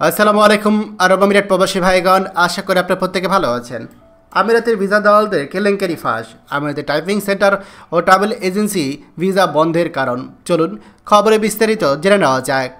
আসসালামু আলাইকুম আরব আমিরাত প্রবাসী ভাইগণ, আশা করি আপনারা প্রত্যেকে ভালো আছেন। আমিরাতের ভিসা দালালদের কেলেঙ্কারি ফাঁস, আমিরাতের টাইপিং সেন্টার ও ট্রাভেল এজেন্সি ভিসা বন্ধের কারণ। চলুন খবরে বিস্তারিত জেনে নেওয়া যাক।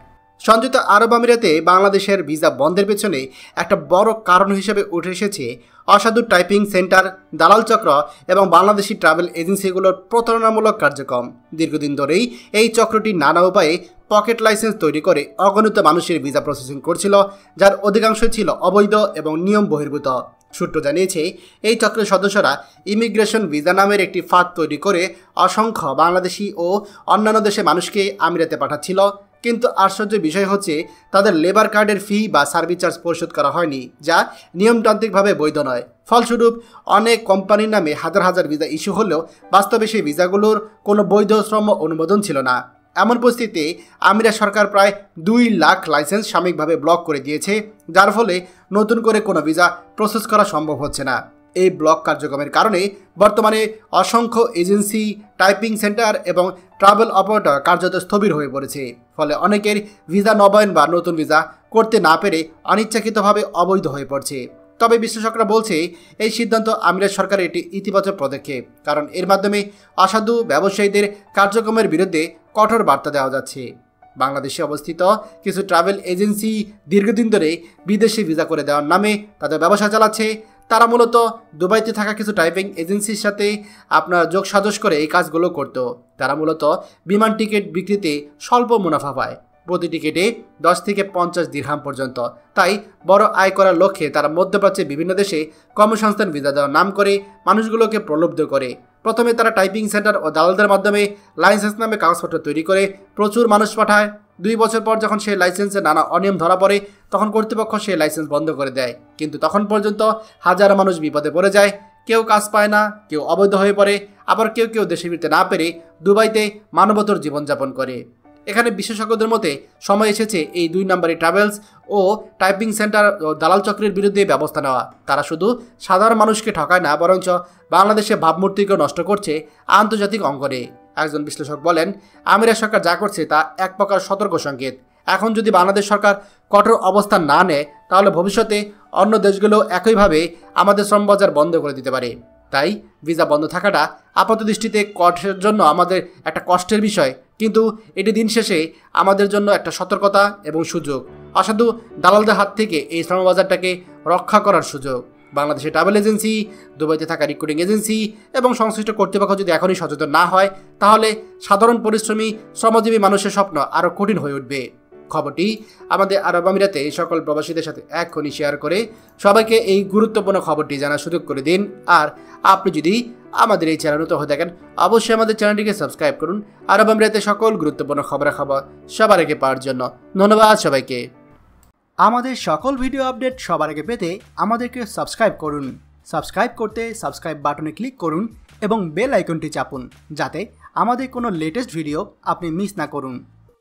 সংযুক্ত আরব আমিরাতে বাংলাদেশের ভিসা বন্ধের পেছনে একটা বড় কারণ হিসেবে উঠে এসেছে অসাধু টাইপিং সেন্টার, দালাল চক্র এবং বাংলাদেশি ট্রাভেল এজেন্সিগুলোর প্রতারণামূলক কার্যক্রম। দীর্ঘদিন ধরেই এই চক্রটি নানা উপায়ে পকেট লাইসেন্স তৈরি করে অগণিত মানুষের ভিসা প্রসেসিং করছিল, যার অধিকাংশই ছিল অবৈধ এবং নিয়ম বহির্ভূত। সূত্র জানিয়েছে, এই চক্রের সদস্যরা ইমিগ্রেশন ভিসা নামের একটি ফাঁদ তৈরি করে অসংখ্য বাংলাদেশি ও অন্যান্য দেশে মানুষকে আমিরাতে পাঠাচ্ছিল। কিন্তু আশ্চর্যের বিষয় হচ্ছে, তাদের লেবার কার্ডের ফি বা সার্ভিস চার্জ পরিশোধ করা হয়নি, যা নিয়মতান্ত্রিকভাবে বৈধ নয়। ফলস্বরূপ অনেক কোম্পানির নামে হাজার হাজার ভিসা ইস্যু হলেও বাস্তবে সেই ভিসাগুলোর কোনো বৈধ শ্রম অনুমোদন ছিল না। এমন পরিস্থিতিতে আমিরাত সরকার প্রায় 2 লাখ লাইসেন্স সাময়িকভাবে ব্লক করে দিয়েছে, যার ফলে নতুন করে কোনো ভিসা প্রসেস করা সম্ভব হচ্ছে না। এই ব্লক কার্যক্রমের কারণে বর্তমানে অসংখ্য এজেন্সি, টাইপিং সেন্টার এবং ট্রাভেল অপারেটর কার্যত স্থবির হয়ে পড়েছে। ফলে অনেকের ভিসা নবায়ন বা নতুন ভিসা করতে না পেরে অনিচ্ছাকৃতভাবে অবৈধ হয়ে পড়ছে। তবে বিশ্লেষকরা বলছে, এই সিদ্ধান্ত আমিরাত সরকারের একটি ইতিবাচক পদক্ষেপ, কারণ এর মাধ্যমে অসাধু ব্যবসায়ীদের কার্যক্রমের বিরুদ্ধে কঠোর বার্তা দেওয়া যাচ্ছে। বাংলাদেশে অবস্থিত কিছু ট্রাভেল এজেন্সি দীর্ঘদিন ধরে বিদেশি ভিসা করে দেওয়ার নামে তাদের ব্যবসা চালাচ্ছে। তারা মূলত দুবাইতে থাকা কিছু টাইপিং এজেন্সির সাথে আপনার যোগ সাজস করে এই কাজগুলো করত। তারা মূলত বিমান টিকিট বিক্রিতে স্বল্প মুনাফা পায়, প্রতি টিকিটে 10 থেকে 50 দিরহাম পর্যন্ত। তাই বড় আয় করার লক্ষ্যে তারা মধ্যপ্রাচ্যে বিভিন্ন দেশে কর্মসংস্থান ভিসা দেওয়ার নাম করে মানুষগুলোকে প্রলুব্ধ করে। প্রথমে তারা টাইপিং সেন্টার ও দালালদের মাধ্যমে লাইসেন্স নামে কাগজপত্র তৈরি করে প্রচুর মানুষ পাঠায়। 2 বছর পর যখন সেই লাইসেন্সে নানা অনিয়ম ধরা পড়ে, তখন কর্তৃপক্ষ সেই লাইসেন্স বন্ধ করে দেয়। কিন্তু তখন পর্যন্ত হাজার মানুষ বিপদে পড়ে যায়। কেউ কাজ পায় না, কেউ অবৈধ হয়ে পড়ে, আবার কেউ কেউ দেশে ফিরতে না পেরে দুবাইতে মানবতর জীবনযাপন করে। এখানে বিশেষজ্ঞদের মতে সময় এসেছে এই 2 নম্বরই ট্রাভেলস ও টাইপিং সেন্টার ও দালাল চক্রের বিরুদ্ধে ব্যবস্থা নেওয়া। তারা শুধু সাধারণ মানুষকে ঠকায় না, বরঞ্চ বাংলাদেশে ভাবমূর্তিকেও নষ্ট করছে আন্তর্জাতিক অঙ্গনে। একজন বিশ্লেষক বলেন, আমিরাত সরকার যা করছে তা এক প্রকার সতর্ক সংকেত। এখন যদি বাংলাদেশ সরকার কঠোর অবস্থান না নেয়, তাহলে ভবিষ্যতে অন্য দেশগুলো একইভাবে আমাদের শ্রমবাজার বন্ধ করে দিতে পারে। তাই ভিসা বন্ধ থাকাটা আপাত দৃষ্টিতে কষ্টের জন্য আমাদের একটা কষ্টের বিষয়, কিন্তু এটি দিন শেষে আমাদের জন্য একটা সতর্কতা এবং সুযোগ। অসাধু দালালদের হাত থেকে এই শ্রমবাজারটাকে রক্ষা করার সুযোগ। বাংলাদেশের ট্রাভেল এজেন্সি, দুবাইতে থাকা রিক্রুটিং এজেন্সি এবং সংশ্লিষ্ট কর্তৃপক্ষ যদি এখনই সচেতন না হয়, তাহলে সাধারণ পরিশ্রমী শ্রমজীবী মানুষের স্বপ্ন আরও কঠিন হয়ে উঠবে। খবরটি আমাদের আরব আমিরাতে সকল প্রবাসীদের সাথে এখনই শেয়ার করে সবাইকে এই গুরুত্বপূর্ণ খবরটি জানার সুযোগ করে দিন। আর আপনি যদি আমাদের এই চ্যানেল নতুন হয়ে থাকেন, অবশ্যই আমাদের চ্যানেলটিকে সাবস্ক্রাইব করুন আরব আমিরাতে সকল গুরুত্বপূর্ণ খবরাখবর সবার আগে পাওয়ার জন্য। ধন্যবাদ সবাইকে। আমাদের সকল ভিডিও আপডেট সবার আগে পেতে আমাদেরকে সাবস্ক্রাইব করুন। সাবস্ক্রাইব করতে সাবস্ক্রাইব বাটনে ক্লিক করুন এবং বেল আইকনটি চাপুন, যাতে আমাদের কোনো লেটেস্ট ভিডিও আপনি মিস না করুন।